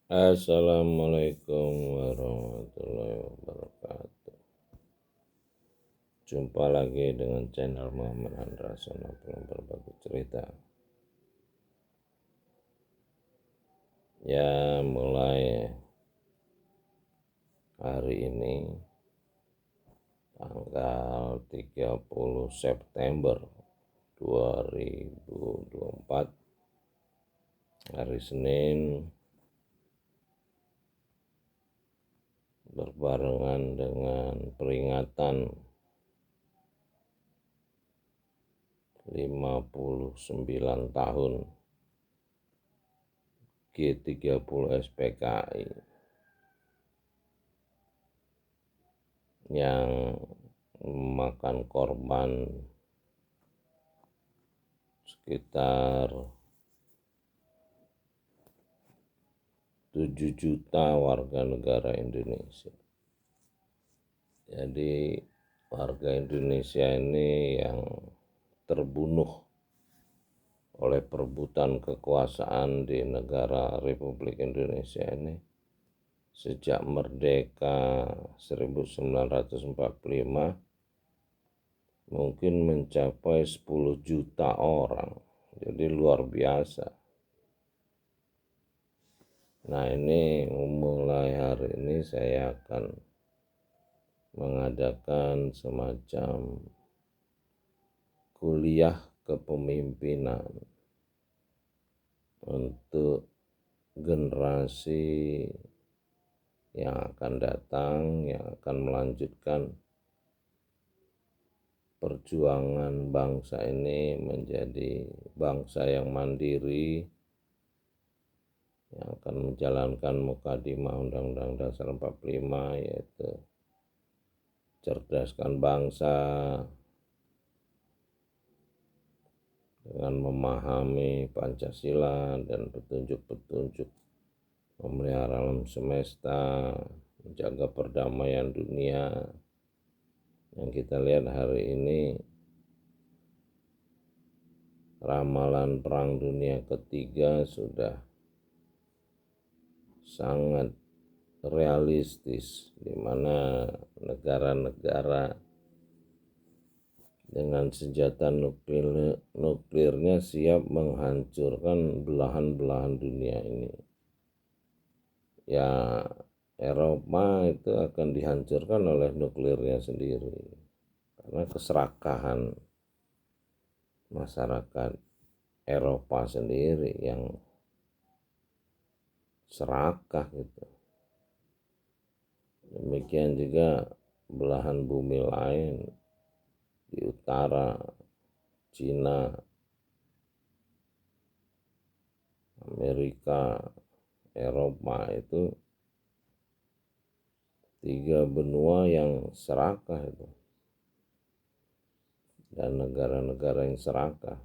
Assalamualaikum warahmatullahi wabarakatuh. Jumpa lagi dengan channel Muhammad Handrasono belum berbagi cerita. Ya, mulai hari ini tanggal 30 September 2024, hari Senin, berbarengan dengan peringatan 59 tahun G30 SPKI yang memakan korban sekitar 7 juta warga negara Indonesia. Jadi warga Indonesia ini yang terbunuh oleh perebutan kekuasaan di negara Republik Indonesia ini sejak merdeka 1945 mungkin mencapai 10 juta orang. Jadi luar biasa. Nah, ini mulai hari ini saya akan mengadakan semacam kuliah kepemimpinan untuk generasi yang akan datang, yang akan melanjutkan perjuangan bangsa ini menjadi bangsa yang mandiri, yang akan menjalankan Mukadimah Undang-Undang Dasar 45, yaitu cerdaskan bangsa dengan memahami Pancasila dan petunjuk-petunjuk memelihara alam semesta, menjaga perdamaian dunia. Yang kita lihat hari ini, ramalan Perang Dunia Ketiga sudah sangat realistis, di mana negara-negara dengan senjata nuklirnya siap menghancurkan belahan-belahan dunia ini. Ya, Eropa itu akan dihancurkan oleh nuklirnya sendiri karena keserakahan masyarakat Eropa sendiri yang serakah gitu. Demikian juga belahan bumi lain di utara, Cina, Amerika, Eropa itu 3 benua yang serakah itu, dan negara-negara yang serakah.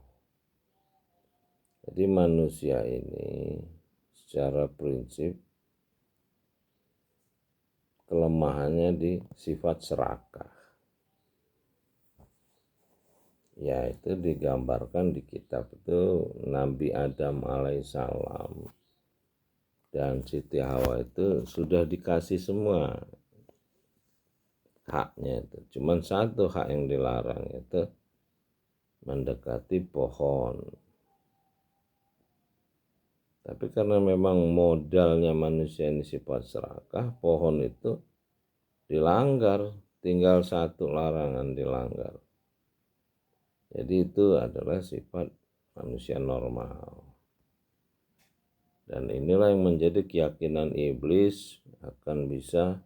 Jadi manusia ini secara prinsip kelemahannya di sifat serakah. Ya, itu digambarkan di kitab itu Nabi Adam alaihissalam dan Siti Hawa itu sudah dikasih semua haknya itu. Cuman satu hak yang dilarang, itu mendekati pohon. Tapi karena memang modalnya manusia ini sifat serakah, pohon itu dilanggar, tinggal satu larangan dilanggar. Jadi itu adalah sifat manusia normal. Dan inilah yang menjadi keyakinan iblis akan bisa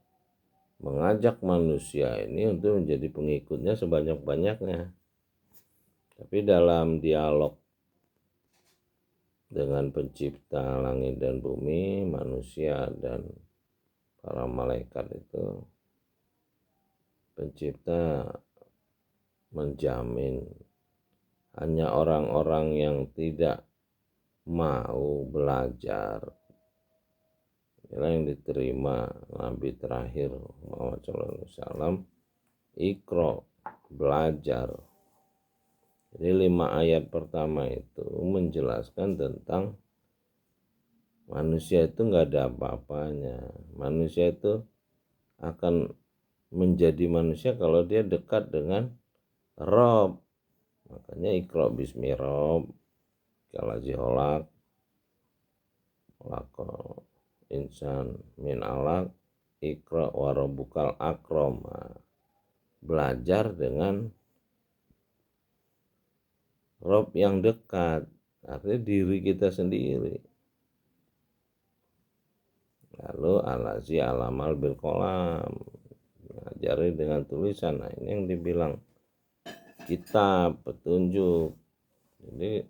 mengajak manusia ini untuk menjadi pengikutnya sebanyak-banyaknya. Tapi dalam dialog dengan pencipta langit dan bumi, manusia dan para malaikat itu, pencipta menjamin hanya orang-orang yang tidak mau belajar, inilah yang diterima Nabi terakhir Muhammad SAW. Iqra, belajar. Jadi 5 ayat pertama itu menjelaskan tentang Manusia itu nggak ada apa-apanya. Manusia itu akan menjadi manusia kalau dia dekat dengan Rob. Makanya Iqra bismi Rob kalazi holak lakol insan min alaq Iqra warabukal akrom. Belajar dengan Rob yang dekat, artinya diri kita sendiri. Lalu alazi alamal bil kolam, ngajari dengan tulisan. Nah, ini yang dibilang kitab, petunjuk. Jadi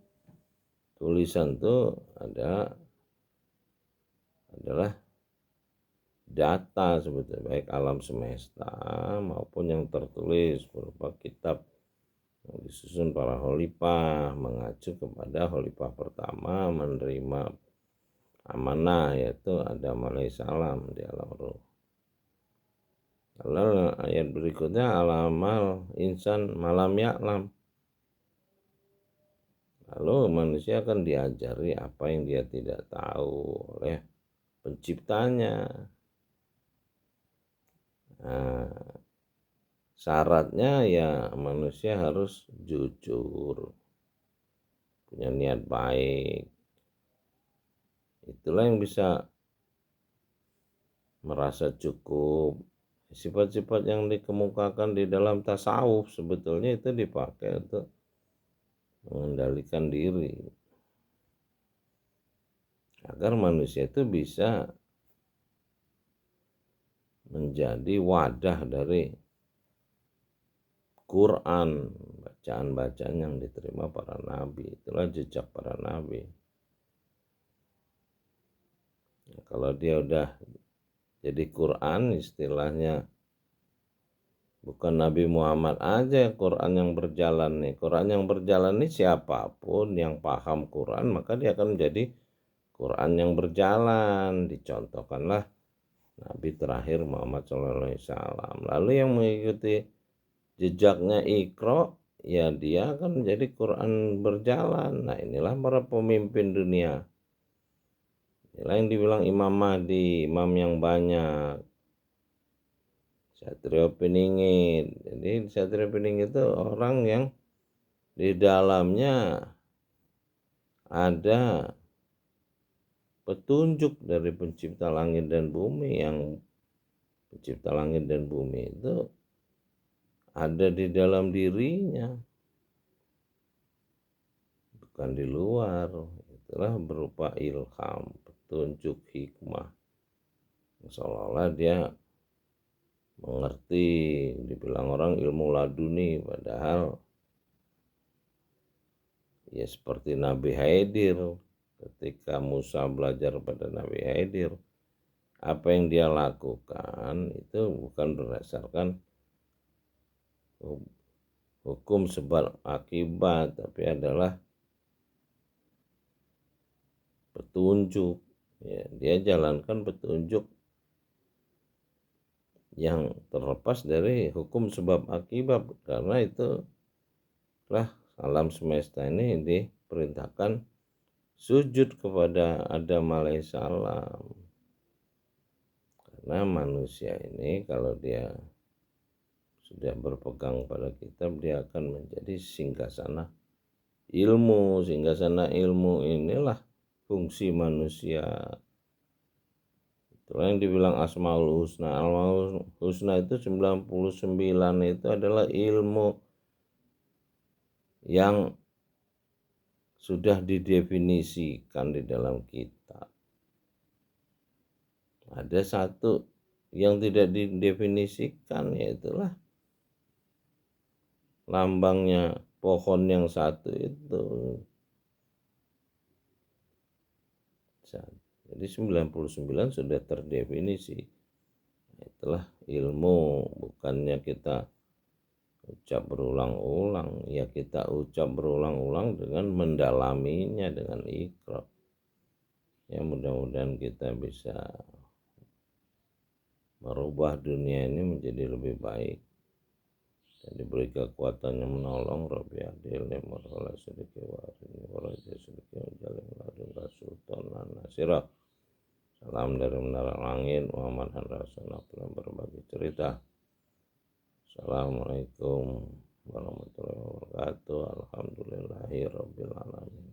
tulisan itu adalah data sebetulnya, baik alam semesta maupun yang tertulis berupa kitab yang disusun para khalifah, mengacu kepada khalifah pertama menerima amanah, yaitu Adam alaihissalam di alam ruh. Lalu ayat berikutnya alamal insan malam ya'lam. Lalu manusia akan diajari apa yang dia tidak tahu oleh penciptanya. Nah, syaratnya ya manusia harus jujur, punya niat baik. Itulah yang bisa merasa cukup. Sifat-sifat yang dikemukakan di dalam tasawuf sebetulnya itu dipakai untuk mengendalikan diri, agar manusia itu bisa menjadi wadah dari Quran, bacaan-bacaan yang diterima para nabi. Itulah jejak para nabi. Nah, kalau dia udah jadi Quran, istilahnya bukan Nabi Muhammad aja Quran yang berjalan nih. Quran yang berjalan nih siapapun yang paham Quran, maka dia akan menjadi Quran yang berjalan. Dicontohkanlah Nabi terakhir Muhammad SAW. Lalu yang mengikuti jejaknya Iqra, ya dia akan menjadi Quran berjalan. Nah, inilah para pemimpin dunia. Inilah yang dibilang Imam Mahdi, imam yang banyak. Satrio Piningit. Jadi Satrio Piningit itu orang yang di dalamnya ada petunjuk dari pencipta langit dan bumi. Yang pencipta langit dan bumi itu ada di dalam dirinya, bukan di luar. Itulah berupa ilham, petunjuk, hikmah. Seolah-olah dia mengerti, dibilang orang ilmu laduni, padahal ya seperti Nabi Khidir. Ketika Musa belajar pada Nabi Khidir, apa yang dia lakukan itu bukan berdasarkan hukum sebab akibat, tapi adalah petunjuk. Ya, dia jalankan petunjuk yang terlepas dari hukum sebab akibat, karena itu lah alam semesta ini diperintahkan sujud kepada Adam alaihissalam. Karena manusia ini kalau dia sudah berpegang pada kitab, dia akan menjadi singgasana ilmu. Singgasana ilmu inilah fungsi manusia. Itulah yang dibilang Asmaul Husna. Asmaul Husna itu 99 itu adalah ilmu yang sudah didefinisikan di dalam kitab. Ada satu yang tidak didefinisikan, yaitulah lambangnya pohon yang satu itu. Jadi 99 sudah terdefinisi. Itulah ilmu, bukannya kita ucap berulang-ulang. Ya kita ucap berulang-ulang dengan mendalaminya dengan Iqra. Ya mudah-mudahan kita bisa merubah dunia ini menjadi lebih baik dan diberi kekuatan yang menolong. Rabbi adil ni'mal wala sedikit wa arini wa raja sedikit wa jalim ladun sultanan nasirah. Salam dari Menara Langit, Muhammad Handasan Abdullah berbagi cerita. Assalamualaikum warahmatullahi wabarakatuh. Alhamdulillahirabbil alamin.